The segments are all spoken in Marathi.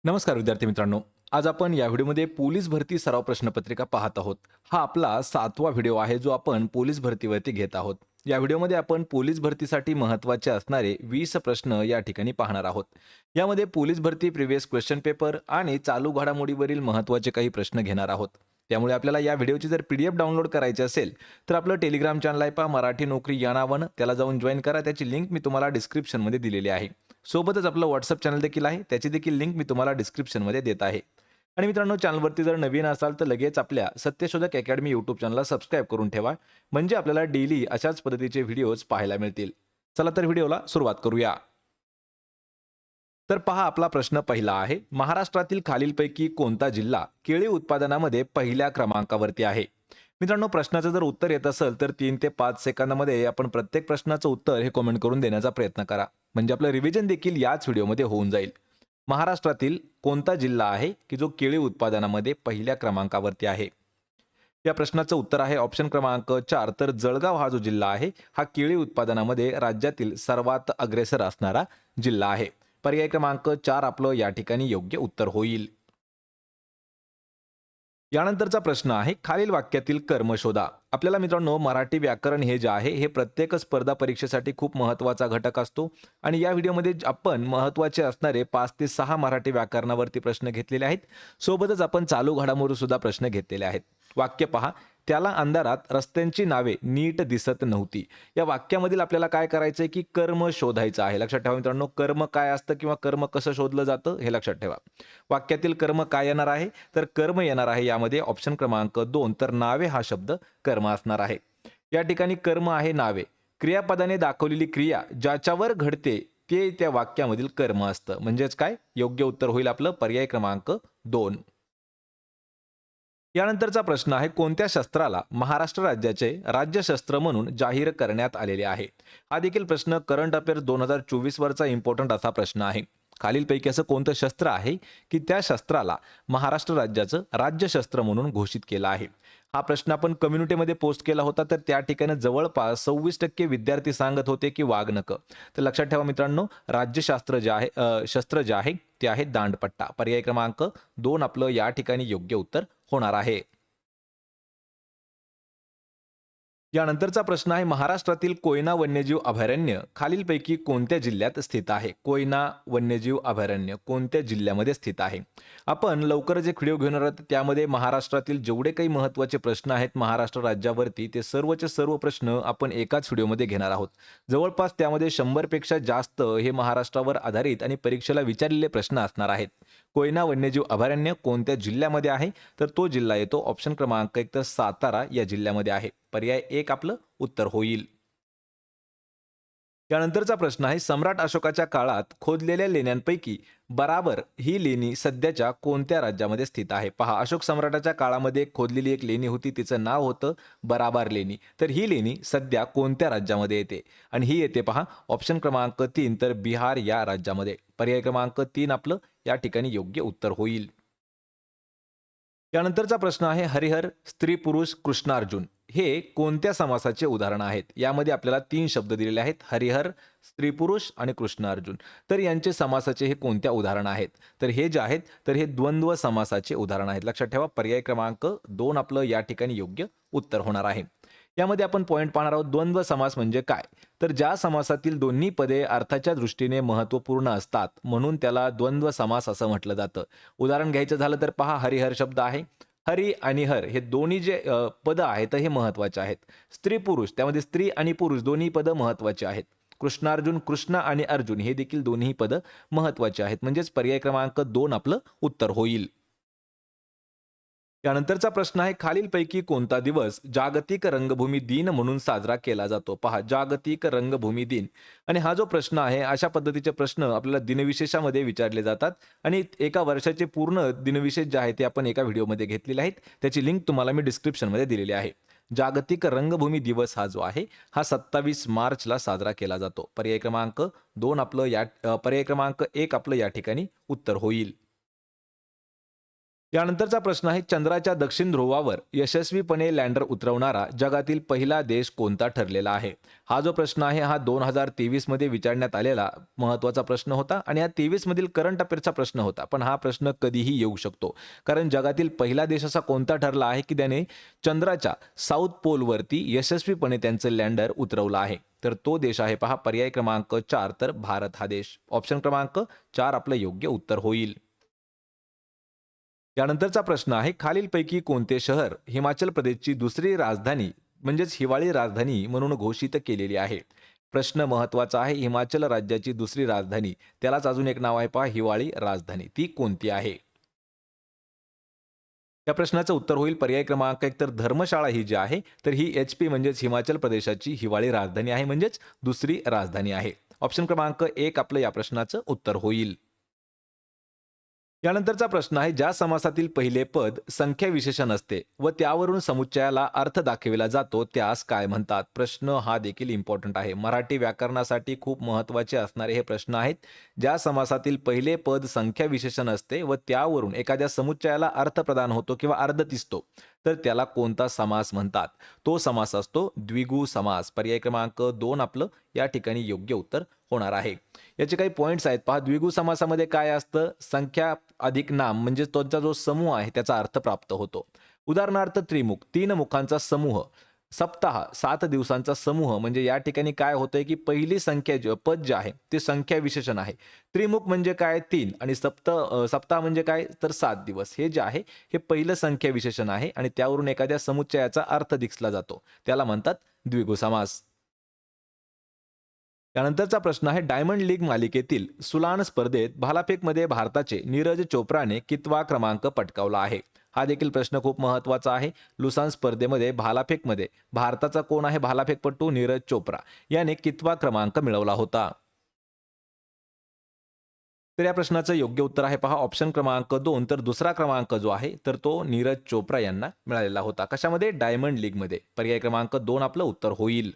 नमस्कार विद्यार्थी मित्रांनो. आज आपण या व्हिडिओमध्ये पोलीस भरती सराव प्रश्नपत्रिका पाहत आहोत. हा आपला 7वा व्हिडिओ आहे जो आपण पोलीस भरतीवरती घेत आहोत. या व्हिडिओमध्ये आपण पोलीस भरतीसाठी महत्त्वाचे असणारे 20 प्रश्न या ठिकाणी पाहणार आहोत. यामध्ये पोलीस भरती प्रिव्हियस क्वेश्चन पेपर आणि चालू घडामोडीवरील महत्त्वाचे काही प्रश्न घेणार आहोत. त्यामुळे आपल्याला या व्हिडिओची जर PDF डाउनलोड करायची असेल तर आपलं टेलिग्राम चॅनल आहे पहा मराठी नोकरी या नावानं, त्याला जाऊन जॉईन करा. त्याची लिंक मी तुम्हाला डिस्क्रिप्शनमध्ये दिलेली आहे. सोबतच आपलं WhatsApp चॅनल देखील आहे, त्याची देखील लिंक मी तुम्हाला डिस्क्रिप्शनमध्ये देत आहे. आणि मित्रांनो, चॅनलवरती जर नवीन असाल तर लगेच आपल्या सत्यशोधक अकॅडमी यूट्यूब चॅनलला सबस्क्राईब करून ठेवा, म्हणजे आपल्याला डेली अशाच पद्धतीचे व्हिडिओज पाहायला मिळतील. चला तर व्हिडिओला सुरुवात करूया. तर पहा, आपला प्रश्न पहिला आहे, महाराष्ट्रातील खालीलपैकी कोणता जिल्हा केळी उत्पादनामध्ये पहिल्या क्रमांकावरती आहे? मित्रांनो, प्रश्नाचं जर उत्तर येत असेल तर 3 ते 5 सेकंदामध्ये आपण प्रत्येक प्रश्नाचं उत्तर हे कमेंट करून देण्याचा प्रयत्न करा, म्हणजे आपलं रिव्हिजन देखील याच व्हिडिओमध्ये होऊन जाईल. महाराष्ट्रातील कोणता जिल्हा आहे की जो केळी उत्पादनामध्ये पहिल्या क्रमांकावरती आहे? या प्रश्नाचं उत्तर आहे ऑप्शन क्रमांक 4. तर जळगाव हा जो जिल्हा आहे हा केळी उत्पादनामध्ये राज्यातील सर्वात अग्रेसर असणारा जिल्हा आहे. पर्याय क्रमांक 4 आपलं या ठिकाणी योग्य उत्तर होईल. यानंतरचा प्रश्न आहे, खालील वाक्यातील कर्म शोधा. आपल्याला मित्रांनो, मराठी व्याकरण हे जे आहे हे प्रत्येक स्पर्धा परीक्षेसाठी खूप महत्त्वाचा घटक असतो आणि या व्हिडिओमध्ये आपण महत्त्वाचे असणारे 5 ते 6 मराठी व्याकरणावरती प्रश्न घेतलेले आहेत. सोबतच आपण चालू घडामोडी सुद्धा प्रश्न घेतलेले आहेत. वाक्य पहा, त्याला अंधारात रस्त्यांची नावे नीट दिसत नव्हती. या वाक्यामधील आपल्याला काय करायचंय की कर्म शोधायचं आहे. लक्षात ठेवा मित्रांनो, कर्म काय असतं किंवा कर्म कसं शोधलं जातं हे लक्षात ठेवा. वाक्यातील कर्म काय येणार आहे? तर कर्म येणार आहे यामध्ये ऑप्शन क्रमांक 2. तर नावे हा शब्द कर्म असणार आहे. या ठिकाणी कर्म आहे नावे. क्रियापदाने दाखवलेली क्रिया ज्याच्यावर घडते ते त्या वाक्यामधील कर्म असतं. म्हणजेच काय? योग्य उत्तर होईल आपलं पर्याय क्रमांक 2. यानंतरचा प्रश्न आहे, कोणत्या शस्त्राला महाराष्ट्र राज्याचे राज्यशस्त्र म्हणून जाहीर करण्यात आलेले आहे? हा देखील प्रश्न करंट अफेअर्स 2024 वरचा इम्पॉर्टंट असा प्रश्न आहे. खालीलपैकी असं कोणतं शस्त्र आहे की त्या शस्त्राला महाराष्ट्र राज्याचं राज्यशस्त्र म्हणून घोषित केलं आहे? हा प्रश्न आपण कम्युनिटीमध्ये पोस्ट केला होता, तर त्या ठिकाणी जवळपास 26% विद्यार्थी सांगत होते की वाघनखं. तर लक्षात ठेवा मित्रांनो, राज्यशास्त्र जे आहे शस्त्र जे आहे ते आहे दांडपट्टा. पर्याय क्रमांक 2 आपलं या ठिकाणी योग्य उत्तर होणार आहे. यानंतरचा प्रश्न आहे, महाराष्ट्रातील कोयना वन्यजीव अभयारण्य खालीलपैकी कोणत्या जिल्ह्यात स्थित आहे? कोयना वन्यजीव अभयारण्य कोणत्या जिल्ह्यामध्ये स्थित आहे? आपण लवकरच एक व्हिडिओ घेणार आहोत, त्यामध्ये महाराष्ट्रातील जेवढे काही महत्त्वाचे प्रश्न आहेत महाराष्ट्र राज्यावरती ते सर्वचे सर्व प्रश्न आपण एकाच व्हिडिओमध्ये घेणार आहोत. जवळपास त्यामध्ये 100 पेक्षा जास्त हे महाराष्ट्रावर आधारित आणि परीक्षेला विचारलेले प्रश्न असणार आहेत. कोयना वन्यजीव अभयारण्य कोणत्या जिल्ह्यामध्ये आहे? तर तो जिल्हा येतो ऑप्शन क्रमांक 1. तर सातारा या जिल्ह्यामध्ये आहे. पर्याय 1 आपलं उत्तर होईल. त्यानंतरचा प्रश्न आहे, सम्राट अशोकाच्या काळात खोदलेल्या लेण्यांपैकी बराबर ही लेणी सध्याच्या कोणत्या राज्यामध्ये स्थित आहे? पहा, अशोक सम्राटाच्या काळामध्ये खोदलेली एक लेणी होती, तिचं नाव होतं बराबर लेणी. तर ही लेणी सध्या कोणत्या राज्यामध्ये येते? आणि ही येते पहा ऑप्शन क्रमांक 3. तर बिहार या राज्यामध्ये. पर्याय क्रमांक 3 आपलं या ठिकाणी योग्य उत्तर होईल. त्यानंतरचा प्रश्न आहे, हरिहर, स्त्री पुरुष, कृष्णार्जुन हे कोणत्या समासाचे उदाहरण आहेत? यामध्ये आपल्याला 3 शब्द दिलेले आहेत, हरिहर, स्त्री पुरुष आणि कृष्णार्जुन. तर यांचे समासाचे हे कोणत्या उदाहरण आहेत? तर हे जे आहेत तर हे द्वंद्व समासाचे उदाहरण आहेत. लक्षात ठेवा, पर्याय क्रमांक 2 आपलं या ठिकाणी योग्य उत्तर होणार आहे. यामध्ये आपण पॉइंट पाहणार आहोत, द्वंद्व समास म्हणजे काय? तर ज्या समासातील दोन्ही पदे अर्थाच्या दृष्टीने महत्त्वपूर्ण असतात म्हणून त्याला द्वंद्व समास असं म्हटलं जातं. उदाहरण घ्यायचं झालं तर पहा, हरिहर शब्द आहे. हरी आणि हर हे दोन्ही जे पदं आहेत हे महत्त्वाचे आहेत. स्त्री पुरुष, त्यामध्ये स्त्री आणि पुरुष दोन्ही पदं महत्त्वाची आहेत. कृष्णार्जुन, कृष्ण आणि अर्जुन हे देखील दोन्ही पदं महत्त्वाची आहेत. म्हणजेच पर्याय क्रमांक 2 आपलं उत्तर होईल. त्यानंतरचा प्रश्न आहे, खालीलपैकी कोणता दिवस जागतिक रंगभूमी दिन म्हणून साजरा केला जातो? पहा, जागतिक रंगभूमी दिन. आणि हा जो प्रश्न आहे अशा पद्धतीचे प्रश्न आपल्याला दिनविशेषामध्ये विचारले जातात आणि एका वर्षाचे पूर्ण दिनविशेष जे आहे ते आपण एका व्हिडिओमध्ये घेतलेले आहेत. त्याची लिंक तुम्हाला मी डिस्क्रिप्शनमध्ये दिलेली आहे. जागतिक रंगभूमी दिवस हा जो आहे हा 27 मार्चला साजरा केला जातो. पर्याय क्रमांक 2 आपलं पर्याय क्रमांक 1 आपलं या ठिकाणी उत्तर होईल. यानंतरचा प्रश्न आहे, चंद्राच्या दक्षिण ध्रुवावर यशस्वीपणे लँडर उतरवणारा जगातील पहिला देश कोणता ठरलेला आहे? हा जो प्रश्न आहे हा 2023 मध्ये विचारण्यात आलेला महत्त्वाचा प्रश्न होता आणि हा 23 मधील करंट अफेअर्सचा प्रश्न होता. पण हा प्रश्न कधीही येऊ शकतो. कारण जगातील पहिला देश असा कोणता ठरला आहे की त्याने चंद्राच्या साऊथ पोलवरती यशस्वीपणे त्यांचं लँडर उतरवलं आहे? तर तो देश आहे पहा, पर्याय क्रमांक 4, तर भारत हा देश. ऑप्शन क्रमांक 4 आपलं योग्य उत्तर होईल. त्यानंतरचा प्रश्न आहे, खालीलपैकी कोणते शहर हिमाचल प्रदेशची दुसरी राजधानी म्हणजेच हिवाळी राजधानी म्हणून घोषित केलेली आहे? प्रश्न महत्वाचा आहे. हिमाचल राज्याची दुसरी राजधानी, त्यालाच अजून एक नाव आहे पहा, हिवाळी राजधानी, ती कोणती आहे? या प्रश्नाचं उत्तर होईल पर्याय क्रमांक 1, तर धर्मशाळा ही जी आहे तर ही HP म्हणजेच हिमाचल प्रदेशाची हिवाळी राजधानी आहे, म्हणजेच दुसरी राजधानी आहे. ऑप्शन क्रमांक 1 आपलं या प्रश्नाचं उत्तर होईल. यानंतरचा प्रश्न आहे, ज्या समासातील पहिले पद संख्या विशेषण असते व त्यावरून समुच्चयाला अर्थ दाखविला जातो त्यास काय म्हणतात? प्रश्न हा देखील इम्पॉर्टंट आहे. मराठी व्याकरणासाठी खूप महत्त्वाचे असणारे हे प्रश्न आहेत. ज्या समासातील पहिले पद संख्या विशेषण असते व त्यावरून एखाद्या समुच्चयाला अर्थ प्रदान होतो किंवा अर्थ दिसतो तर त्याला कोणता समास म्हणतात? तो समास असतो द्विगु समास. पर्याय क्रमांक 2 आपलं या ठिकाणी योग्य उत्तर होणार आहे. याचे काही पॉइंट्स आहेत पहा. द्विगु समासामध्ये काय असतं? संख्या अधिक नाम म्हणजे त्यांचा जो समूह आहे त्याचा अर्थ प्राप्त होतो. उदाहरणार्थ त्रिमुख, 3 मुखांचा समूह. सप्ताह, 7 दिवसांचा समूह. म्हणजे या ठिकाणी काय होतंय की पहिली संख्या पद जे आहे ते संख्या विशेषण आहे. त्रिमुख म्हणजे काय? 3 आणि सप्ताह म्हणजे काय? तर 7 दिवस. हे जे आहे हे पहिलं संख्या विशेषण आहे आणि त्यावरून एखाद्या समुच्चयाचा अर्थ दिसला जातो. त्याला म्हणतात द्विगु समास. त्यानंतरचा प्रश्न आहे, डायमंड लीग मालिकेतील सुलान स्पर्धेत भालाफेकमध्ये भारताचे नीरज चोप्राने कितवा क्रमांक पटकावला आहे? हा देखील प्रश्न खूप महत्त्वाचा आहे. लुसान स्पर्धेमध्ये भालाफेकमध्ये भारताचा कोण आहे भालाफेकपटू? नीरज चोप्रा याने कितवा क्रमांक मिळवला होता? तर या प्रश्नाचं योग्य उत्तर आहे पहा, ऑप्शन क्रमांक 2, तर दुसरा क्रमांक जो आहे तर तो नीरज चोप्रा यांना मिळालेला होता. कशामध्ये? डायमंड लीगमध्ये. पर्याय क्रमांक 2 आपलं उत्तर होईल.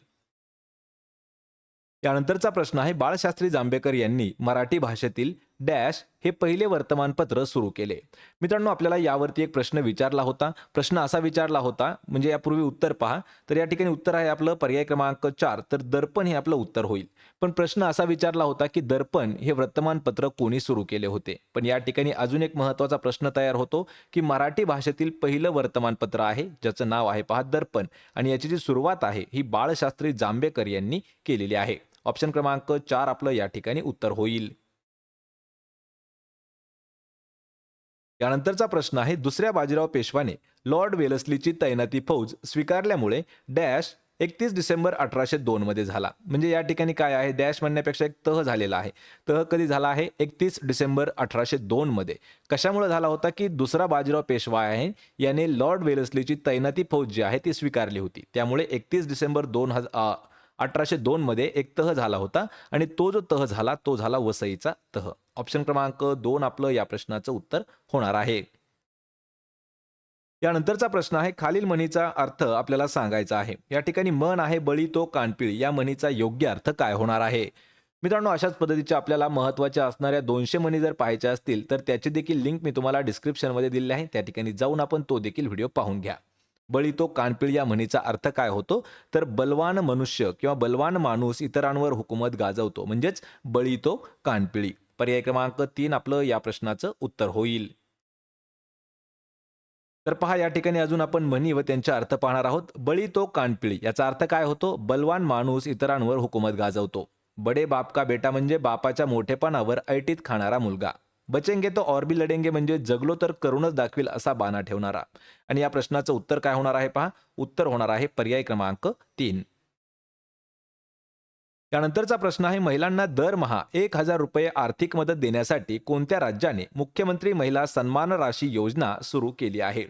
त्यानंतरचा प्रश्न आहे, बाळशास्त्री जांभेकर यांनी मराठी भाषेतील डॅश हे पहिले वर्तमानपत्र सुरू केले. मित्रांनो, आपल्याला यावरती एक प्रश्न विचारला होता. प्रश्न असा विचारला होता, म्हणजे यापूर्वी उत्तर पहा. तर या ठिकाणी उत्तर आहे आपलं पर्याय क्रमांक 4, तर दर्पण हे आपलं उत्तर होईल. पण प्रश्न असा विचारला होता की दर्पण हे वर्तमानपत्र कोणी सुरू केले होते? पण या ठिकाणी अजून एक महत्त्वाचा प्रश्न तयार होतो की मराठी भाषेतील पहिलं वर्तमानपत्र आहे ज्याचं नाव आहे पहा दर्पण आणि याची जी सुरुवात आहे ही बाळशास्त्री जांभेकर यांनी केलेली आहे. ऑप्शन क्रमांक 4 आपलं या ठिकाणी उत्तर होईल. यानंतरचा प्रश्न आहे, दुसऱ्या बाजीराव पेशवाने लॉर्ड वेलस्लीची तैनाती फौज स्वीकारल्यामुळे डॅश 31 डिसेंबर 1802 मध्ये झाला. म्हणजे या ठिकाणी काय आहे, डॅश म्हणण्यापेक्षा एक तह झालेला आहे. तह कधी झाला आहे? 31 डिसेंबर 1802 मध्ये. कशामुळे झाला होता की दुसरा बाजीराव पेशवा आहे याने लॉर्ड वेलस्लीची तैनाती फौज जी आहे ती स्वीकारली होती. त्यामुळे 31 डिसेंबर 1802 मध्ये एक तह झाला होता आणि तो जो तह झाला तो झाला वसईचा तह. ऑप्शन क्रमांक 2 आपलं या प्रश्नाचं उत्तर होणार आहे. यानंतरचा प्रश्न आहे, खालील म्हणीचा अर्थ आपल्याला सांगायचा आहे. या ठिकाणी मन आहे बळी तो कानपिळी या म्हणीचा योग्य अर्थ काय होणार आहे? मित्रांनो, अशाच पद्धतीच्या आपल्याला महत्त्वाच्या असणाऱ्या 200 म्हणी जर पाहायच्या असतील तर त्याची देखील लिंक मी तुम्हाला डिस्क्रिप्शनमध्ये दिली आहे. त्या ठिकाणी जाऊन आपण तो देखील व्हिडिओ पाहून घ्या. बळी तो कानपिळी या म्हणीचा अर्थ काय होतो? तर बलवान मनुष्य किंवा बलवान माणूस इतरांवर हुकूमत गाजवतो, म्हणजेच बळी तो कानपिळी. पर्याय क्रमांक 3 आपलं या प्रश्नाचं उत्तर होईल. तर पहा, या ठिकाणी अजून आपण म्हणी व त्यांचे अर्थ पाहणार आहोत. बळी तो कानपिळी याचा अर्थ काय होतो? बलवान माणूस इतरांवर हुकूमत गाजवतो. बडे बाप का बेटा म्हणजे बापाच्या मोठेपणावर ऐटीत खाणारा मुलगा. बचेंगे तो और भी लढेंगे म्हणजे जगलो तर करूनच दाखवील असा बाणा ठेवणारा. आणि या प्रश्नाचं उत्तर काय होणार आहे पहा, उत्तर होणार आहे पर्याय क्रमांक 3. त्यानंतरचा प्रश्न आहे, महिलांना दरमहा 1,000 रुपये आर्थिक मदत देण्यासाठी कोणत्या राज्याने मुख्यमंत्री महिला सन्मान राशी योजना सुरू केली आहे?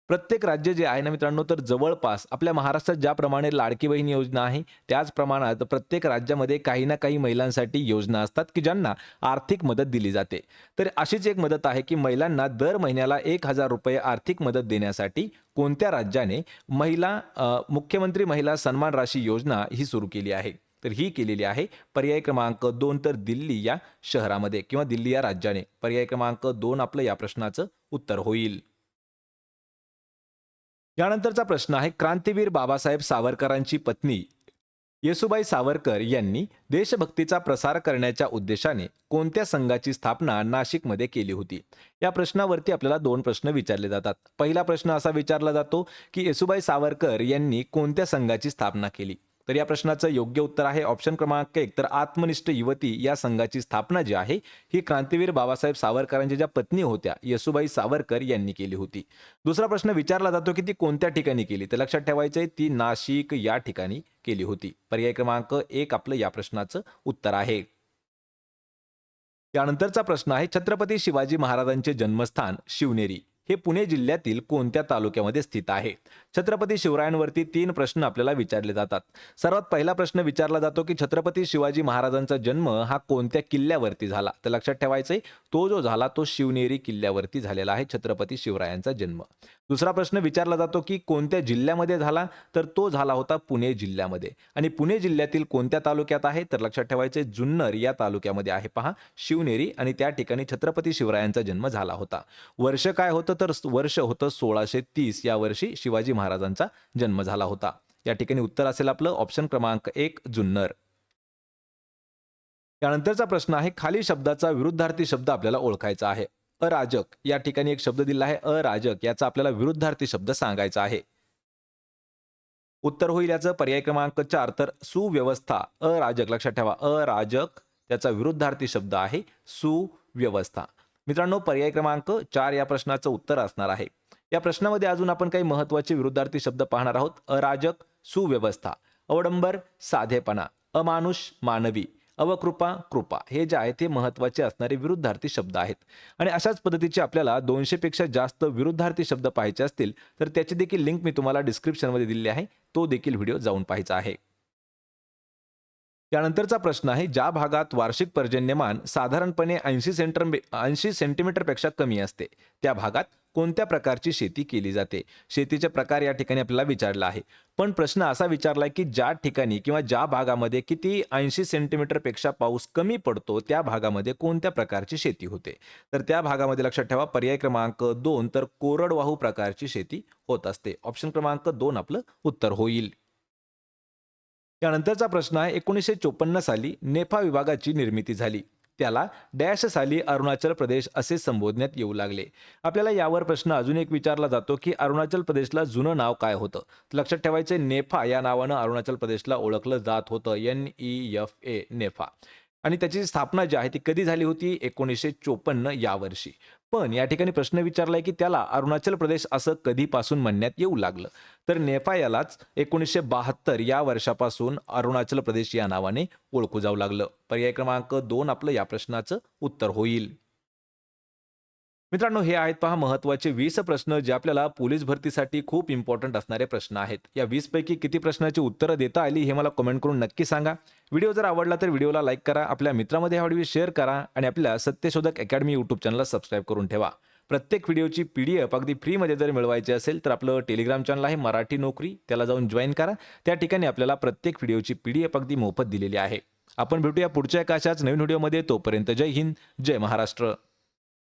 प्रत्येक राज्य जे आहे ना मित्रांनो, तर जवळपास आपल्या महाराष्ट्रात ज्याप्रमाणे लाडकी बहीण योजना आहे त्याच प्रमाणात प्रत्येक राज्यामध्ये काही ना काही महिलांसाठी योजना असतात की ज्यांना आर्थिक मदत दिली जाते. तर अशीच एक मदत आहे की महिलांना दर महिन्याला 1,000 रुपये आर्थिक मदत देण्यासाठी कोणत्या राज्याने मुख्यमंत्री महिला सन्मान राशी योजना ही सुरू केली आहे? तर ही केलेली आहे पर्याय क्रमांक 2, तर दिल्ली या शहरामध्ये किंवा दिल्ली या राज्याने. पर्याय क्रमांक 2 आपलं या प्रश्नाचं उत्तर होईल. यानंतरचा प्रश्न आहे, क्रांतीवीर बाबासाहेब सावरकरांची पत्नी येसुबाई सावरकर यांनी देशभक्तीचा प्रसार करण्याच्या उद्देशाने कोणत्या संघाची स्थापना नाशिकमध्ये केली होती? या प्रश्नावरती आपल्याला दोन प्रश्न विचारले जातात. पहिला प्रश्न असा विचारला जातो की येसुबाई सावरकर यांनी कोणत्या संघाची स्थापना केली? तर या प्रश्नाचं योग्य उत्तर आहे ऑप्शन क्रमांक 1, तर आत्मनिष्ठ युवती या संघाची स्थापना जी आहे ही क्रांतीवीर बाबासाहेब सावरकरांच्या ज्या पत्नी होत्या येसुबाई सावरकर यांनी केली होती. दुसरा प्रश्न विचारला जातो की ती कोणत्या ठिकाणी केली? तर लक्षात ठेवायचं आहे, ती नाशिक या ठिकाणी केली होती. पर्याय क्रमांक 1 आपलं या प्रश्नाचं उत्तर आहे. त्यानंतरचा प्रश्न आहे, छत्रपती शिवाजी महाराजांचे जन्मस्थान शिवनेरी हे पुणे जिल्ह्यातील कोणत्या तालुक्यामध्ये स्थित आहे? छत्रपती शिवरायांवरती 3 प्रश्न आपल्याला विचारले जातात. सर्वात पहिला प्रश्न विचारला जातो की छत्रपती शिवाजी महाराजांचा जन्म हा कोणत्या किल्ल्यावरती झाला? तर लक्षात ठेवायचंय, तो जो झाला तो शिवनेरी किल्ल्यावरती झालेला आहे छत्रपती शिवरायांचा जन्म. दुसरा प्रश्न विचारला जातो की कोणत्या जिल्ह्यामध्ये झाला? तर तो झाला होता पुणे जिल्ह्यामध्ये. आणि पुणे जिल्ह्यातील कोणत्या तालुक्यात आहे? तर लक्षात ठेवायचे, जुन्नर या तालुक्यामध्ये आहे पहा शिवनेरी, आणि त्या ठिकाणी छत्रपती शिवरायांचा जन्म झाला होता. वर्ष काय होतं? तर वर्ष होतं 1630. या वर्षी शिवाजी महाराजांचा जन्म झाला होता. या ठिकाणी उत्तर असेल आपलं ऑप्शन क्रमांक 1 जुन्नर. त्यानंतरचा प्रश्न आहे, खाली शब्दाचा विरुद्धार्थी शब्द आपल्याला ओळखायचा आहे. अराजक या ठिकाणी एक शब्द दिला आहे अराजक, याचा आपल्याला विरुद्धार्थी शब्द सांगायचा आहे. उत्तर होईल याचं पर्याय क्रमांक 4, तर सुव्यवस्था. अराजक लक्षात ठेवा, अराजक त्याचा विरुद्धार्थी शब्द आहे सुव्यवस्था. मित्रांनो, पर्याय क्रमांक 4 या प्रश्नाचं उत्तर असणार आहे. या प्रश्नामध्ये अजून आपण काही महत्त्वाचे विरुद्धार्थी शब्द पाहणार आहोत. अराजक सुव्यवस्था, अवडंबर साधेपणा, अमानुष मानवी, अवकृपा कृपा, हे जे आहेत ते महत्त्वाचे असणारे विरुद्धार्थी शब्द आहेत. आणि अशाच पद्धतीचे आपल्याला 200 पेक्षा जास्त विरुद्धार्थी शब्द पाहायचे असतील तर त्याची देखील लिंक मी तुम्हाला डिस्क्रिप्शनमध्ये दिलेली आहे, तो देखील व्हिडिओ जाऊन पाहायचा आहे. त्यानंतरचा प्रश्न आहे, ज्या भागात वार्षिक पर्जन्यमान साधारणपणे 80 सेंटीमीटरपेक्षा कमी असते त्या भागात कोणत्या प्रकारची शेती केली जाते? शेतीचे प्रकार या ठिकाणी आपल्याला विचारला आहे. पण प्रश्न असा विचारलाय की ज्या ठिकाणी किंवा ज्या भागामध्ये किती 80 सेंटीमीटरपेक्षा पाऊस कमी पडतो त्या भागामध्ये कोणत्या प्रकारची शेती होते? तर त्या भागामध्ये लक्षात ठेवा पर्याय क्रमांक 2, तर कोरडवाहू प्रकारची शेती होत असते. ऑप्शन क्रमांक 2 आपलं उत्तर होईल. त्यानंतरचा प्रश्न आहे, 1954 साली नेफा विभागाची निर्मिती झाली. त्याला डॅश साली अरुणाचल प्रदेश असे संबोधण्यात येऊ लागले. आपल्याला यावर प्रश्न अजून एक विचारला जातो की अरुणाचल प्रदेशला जुनं नाव काय होतं? लक्षात ठेवायचे, नेफा या नावानं अरुणाचल प्रदेशला ओळखलं जात होतं. NEFA नेफा. आणि त्याची स्थापना जी आहे ती कधी झाली होती? 1954 या वर्षी. पण या ठिकाणी प्रश्न विचारलाय की त्याला अरुणाचल प्रदेश असं कधीपासून म्हणण्यात येऊ लागलं? तर नेफा यालाच 1972 या वर्षापासून अरुणाचल प्रदेश या नावाने ओळखू जाऊ लागलं. पर्याय क्रमांक 2 आपलं या प्रश्नाचं उत्तर होईल. मित्रांनो, हे आहेत पहा महत्त्वाचे 20 प्रश्न जे आपल्याला पोलीस भरतीसाठी खूप इम्पॉर्टंट असणारे प्रश्न आहेत. या 20 पैकी किती प्रश्नाची उत्तरं देता आली हे मला कमेंट करून नक्की सांगा. व्हिडिओ जर आवडला तर व्हिडिओला लाईक करा, आपल्या मित्रांमध्ये हा व्हिडिओ शेअर करा आणि आपल्या सत्यशोधक अकॅडमी यूट्यूब चॅनलला सबस्क्राईब करून ठेवा. प्रत्येक व्हिडिओची PDF अगदी फ्रीमध्ये जर मिळवायची असेल तर आपलं टेलिग्राम चॅनल आहे मराठी नोकरी, त्याला जाऊन जॉईन करा. त्या ठिकाणी आपल्याला प्रत्येक व्हिडिओची PDF अगदी मोफत दिलेली आहे. आपण भेटूया पुढच्या एका अशाच नवीन व्हिडिओमध्ये. तोपर्यंत जय हिंद, जय महाराष्ट्र.